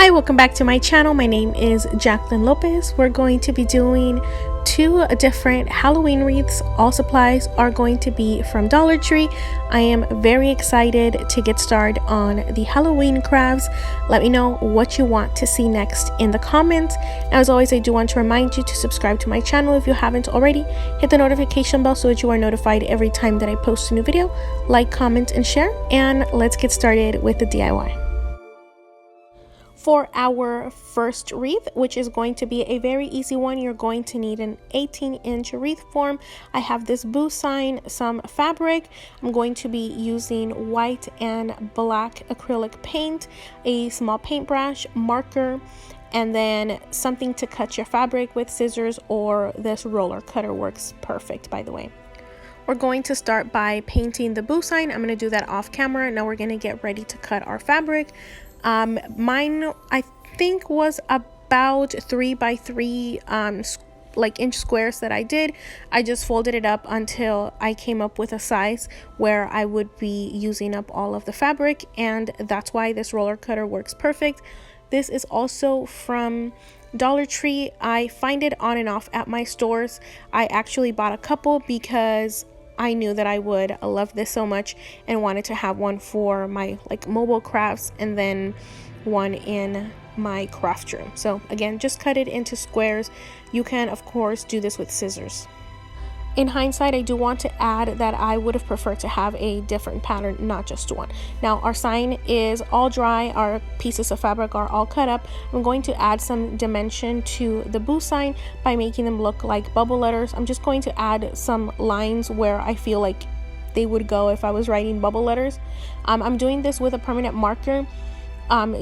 Hi, welcome back to my channel. My name is Jacqueline Lopez. We're going to be doing two different Halloween wreaths. All supplies are going to be from Dollar Tree. I am very excited to get started on the Halloween crafts. Let me know what you want to see next in the comments. As always, I do want to remind you to subscribe to my channel if you haven't already. Hit the notification bell so that you are notified every time that I post a new video. Like, comment, and share. And let's get started with the DIY. For our first wreath, which is going to be a very easy one, you're going to need an 18-inch wreath form. I have this boo sign, some fabric. I'm going to be using white and black acrylic paint, a small paintbrush, marker, and then something to cut your fabric with, scissors, or this roller cutter works perfect, by the way. We're going to start by painting the boo sign. I'm going to do that off camera. Now we're going to get ready to cut our fabric. Mine I think was about 3 by 3 like inch squares that I did. I just folded it up until I came up with a size where I would be using up all of the fabric, and that's why this roller cutter works perfect. This is also from Dollar Tree. I find it on and off at my stores. I actually bought a couple because I knew that I would love this so much and wanted to have one for my mobile crafts and then one in my craft room. So again, just cut it into squares. You can of course do this with scissors. In hindsight, I do want to add that I would have preferred to have a different pattern, not just one. Now our sign is all dry, our pieces of fabric are all cut up. I'm going to add some dimension to the boo sign by making them look like bubble letters. I'm just going to add some lines where I feel like they would go if I was writing bubble letters. I'm doing this with a permanent marker,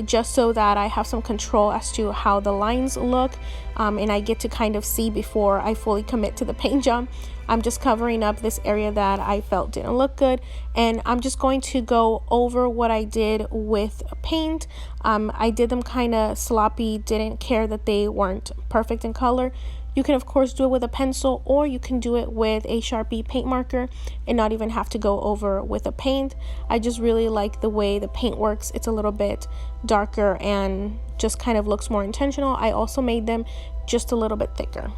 just so that I have some control as to how the lines look, and I get to kind of see before I fully commit to the paint job. I'm just covering up this area that I felt didn't look good, and I'm just going to go over what I did with paint. I did them kind of sloppy, didn't care that they weren't perfect in color. You can of course do it with a pencil, or you can do it with a Sharpie paint marker and not even have to go over with a paint. I just really like the way the paint works. It's a little bit darker and just kind of looks more intentional. I also made them just a little bit thicker.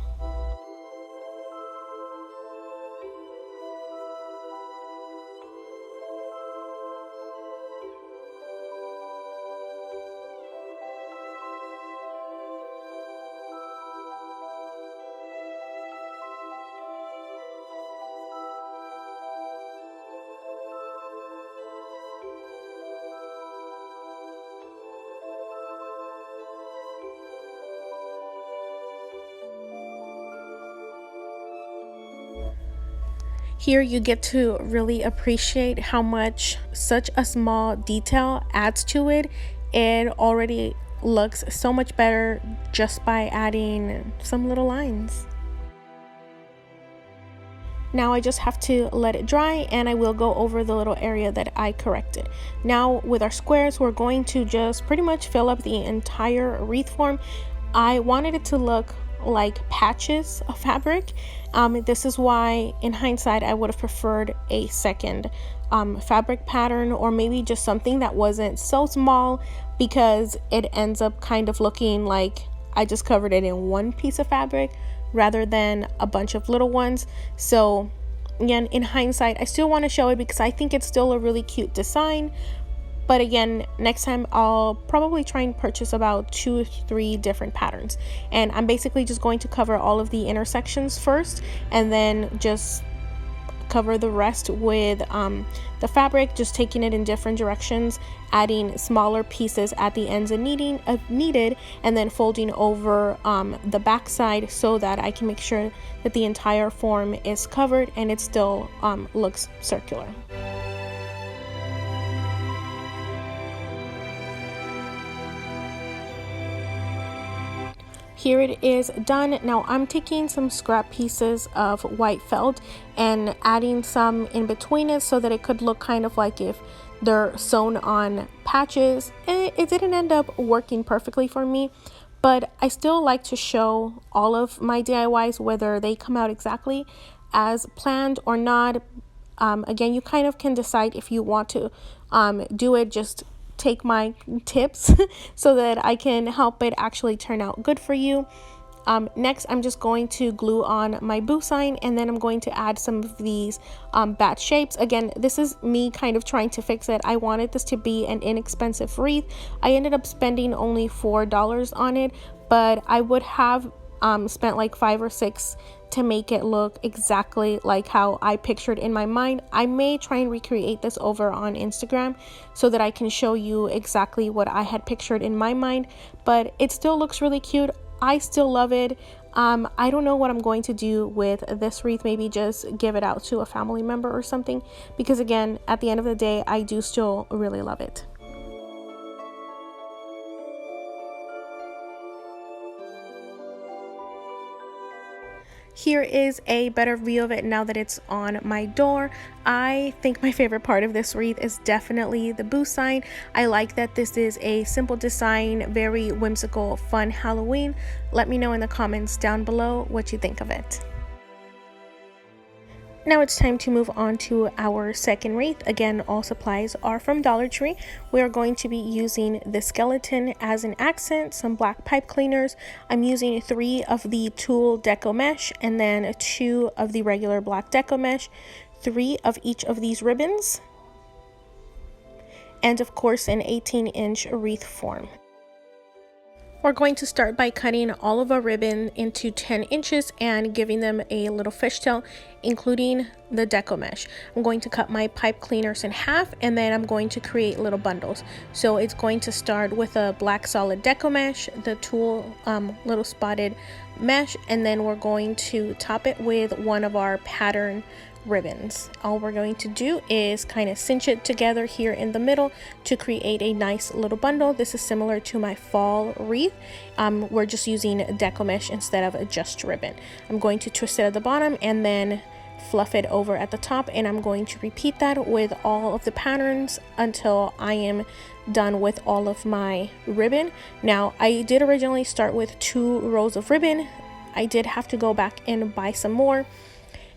Here you get to really appreciate how much such a small detail adds to it. It already looks so much better just by adding some little lines. Now I just have to let it dry, and I will go over the little area that I corrected. Now with our squares, we're going to just pretty much fill up the entire wreath form. I wanted it to look like patches of fabric. This is why in hindsight I would have preferred a second fabric pattern, or maybe just something that wasn't so small, because it ends up kind of looking like I just covered it in one piece of fabric rather than a bunch of little ones. So again, in hindsight, I still want to show it because I think it's still a really cute design. But again, next time I'll probably try and purchase about 2 or 3 different patterns. And I'm basically just going to cover all of the intersections first, and then just cover the rest with the fabric, just taking it in different directions, adding smaller pieces at the ends of needed, and then folding over the back side so that I can make sure that the entire form is covered and it still looks circular. Here it is done. Now I'm taking some scrap pieces of white felt and adding some in between it so that it could look kind of like if they're sewn on patches. It didn't end up working perfectly for me, but I still like to show all of my DIYs, whether they come out exactly as planned or not. Again, you kind of can decide if you want to do it just take my tips so that I can help it actually turn out good for you. Next, I'm just going to glue on my boo sign, and then I'm going to add some of these bat shapes. Again, this is me kind of trying to fix it. I wanted this to be an inexpensive wreath. I ended up spending only $4 on it, but I would have spent like 5 or 6 to make it look exactly like how I pictured in my mind. I may try and recreate this over on Instagram so that I can show you exactly what I had pictured in my mind, but it still looks really cute. I still love it. I don't know what I'm going to do with this wreath. Maybe just give it out to a family member or something, because again, at the end of the day, I do still really love it. Here is a better view of it now that it's on my door. I think my favorite part of this wreath is definitely the boo sign. I like that this is a simple design, very whimsical, fun Halloween. Let me know in the comments down below what you think of it. Now it's time to move on to our second wreath. Again, all supplies are from Dollar Tree. We are going to be using the skeleton as an accent, some black pipe cleaners. I'm using 3 of the tulle deco mesh and then 2 of the regular black deco mesh, 3 of each of these ribbons, and of course an 18-inch wreath form. We're going to start by cutting all of our ribbon into 10 inches and giving them a little fishtail, including the deco mesh. I'm going to cut my pipe cleaners in half, and then I'm going to create little bundles. So it's going to start with a black solid deco mesh, the tulle little spotted mesh, and then we're going to top it with one of our pattern ribbons. All we're going to do is kind of cinch it together here in the middle to create a nice little bundle. This is similar to my fall wreath. We're just using deco mesh instead of just ribbon. I'm going to twist it at the bottom and then fluff it over at the top, and I'm going to repeat that with all of the patterns until I am done with all of my ribbon. Now, I did originally start with 2 rows of ribbon. I did have to go back and buy some more,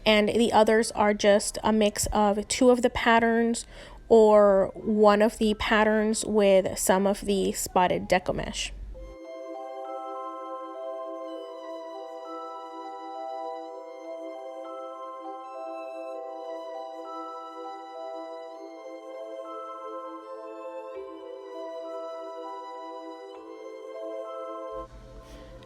and the others are just a mix of 2 of the patterns or 1 of the patterns with some of the spotted deco mesh.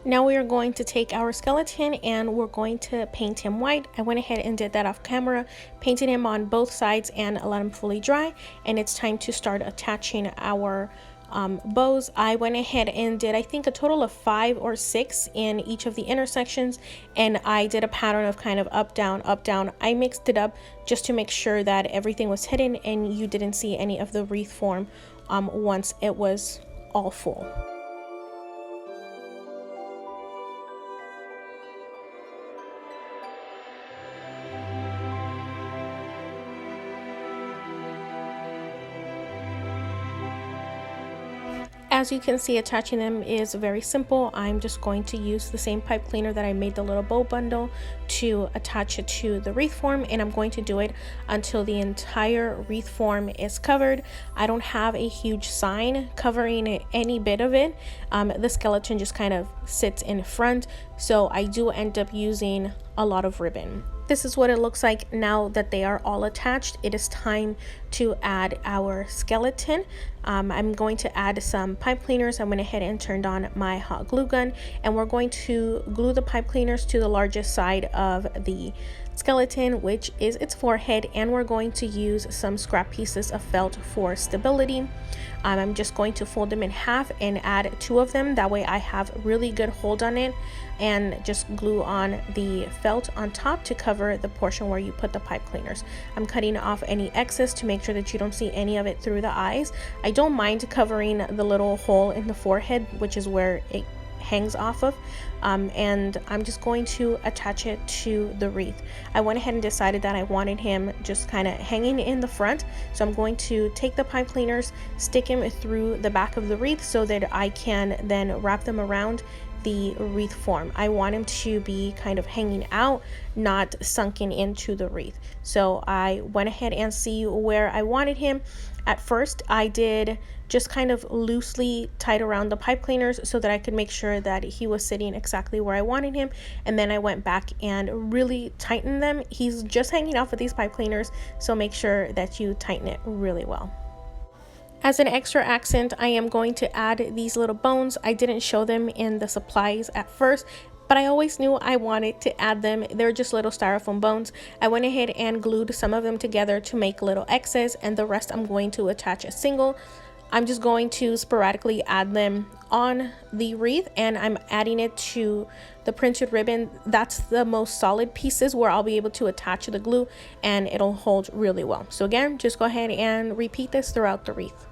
Now we are going to take our skeleton and we're going to paint him white. I went ahead and did that off camera, painted him on both sides and let him fully dry. And it's time to start attaching our bows. I went ahead and did, I think, a total of 5 or 6 in each of the intersections, and I did a pattern of kind of up, down, up, down. I mixed it up just to make sure that everything was hidden and you didn't see any of the wreath form once it was all full. As you can see, attaching them is very simple. I'm just going to use the same pipe cleaner that I made the little bow bundle to attach it to the wreath form, and I'm going to do it until the entire wreath form is covered. I don't have a huge sign covering any bit of it. The skeleton just kind of sits in front, so I do end up using a lot of ribbon. This is what it looks like now that they are all attached. It is time to add our skeleton. I'm going to add some pipe cleaners. I went ahead and turned on my hot glue gun, and we're going to glue the pipe cleaners to the largest side of the skeleton, which is its forehead, and we're going to use some scrap pieces of felt for stability. I'm just going to fold them in half and add 2 of them. That way I have really good hold on it, and just glue on the felt on top to cover the portion where you put the pipe cleaners. I'm cutting off any excess to make sure that you don't see any of it through the eyes. I don't mind covering the little hole in the forehead, which is where it hangs off of, and I'm just going to attach it to the wreath. I went ahead and decided that I wanted him just kind of hanging in the front, so I'm going to take the pipe cleaners, stick him through the back of the wreath so that I can then wrap them around the wreath form. I want him to be kind of hanging out, not sunken into the wreath. So I went ahead and see where I wanted him, At first, I did just kind of loosely tied around the pipe cleaners so that I could make sure that he was sitting exactly where I wanted him. And then I went back and really tightened them. He's just hanging off of these pipe cleaners, so make sure that you tighten it really well. As an extra accent, I am going to add these little bones. I didn't show them in the supplies at first, but I always knew I wanted to add them. They're just little styrofoam bones. I went ahead and glued some of them together to make little X's, and the rest I'm going to attach a single. I'm just going to sporadically add them on the wreath, and I'm adding it to the printed ribbon. That's the most solid pieces where I'll be able to attach the glue and it'll hold really well. So again, just go ahead and repeat this throughout the wreath.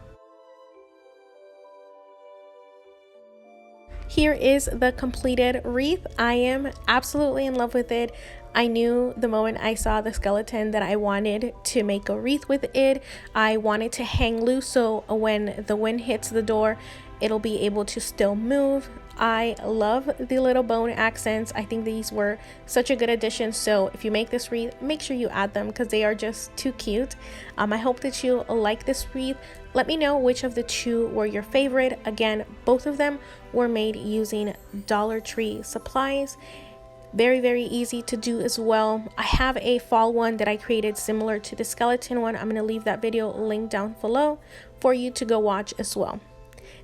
Here is the completed wreath. I am absolutely in love with it. I knew the moment I saw the skeleton that I wanted to make a wreath with it. I wanted to hang loose so when the wind hits the door, it'll be able to still move. I love the little bone accents. I think these were such a good addition. So if you make this wreath, make sure you add them because they are just too cute. I hope that you like this wreath. Let me know which of the two were your favorite. Again, both of them were made using Dollar Tree supplies. Very, very easy to do as well. I have a fall one that I created similar to the skeleton one. I'm going to leave that video linked down below for you to go watch as well.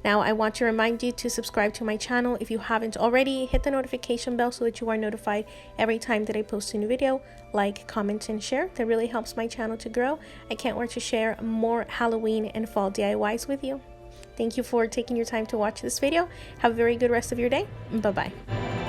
Now, I want to remind you to subscribe to my channel if you haven't already. Hit the notification bell so that you are notified every time that I post a new video. Like, comment, and share. That really helps my channel to grow. I can't wait to share more Halloween and fall DIYs with you. Thank you for taking your time to watch this video. Have a very good rest of your day. Bye-bye.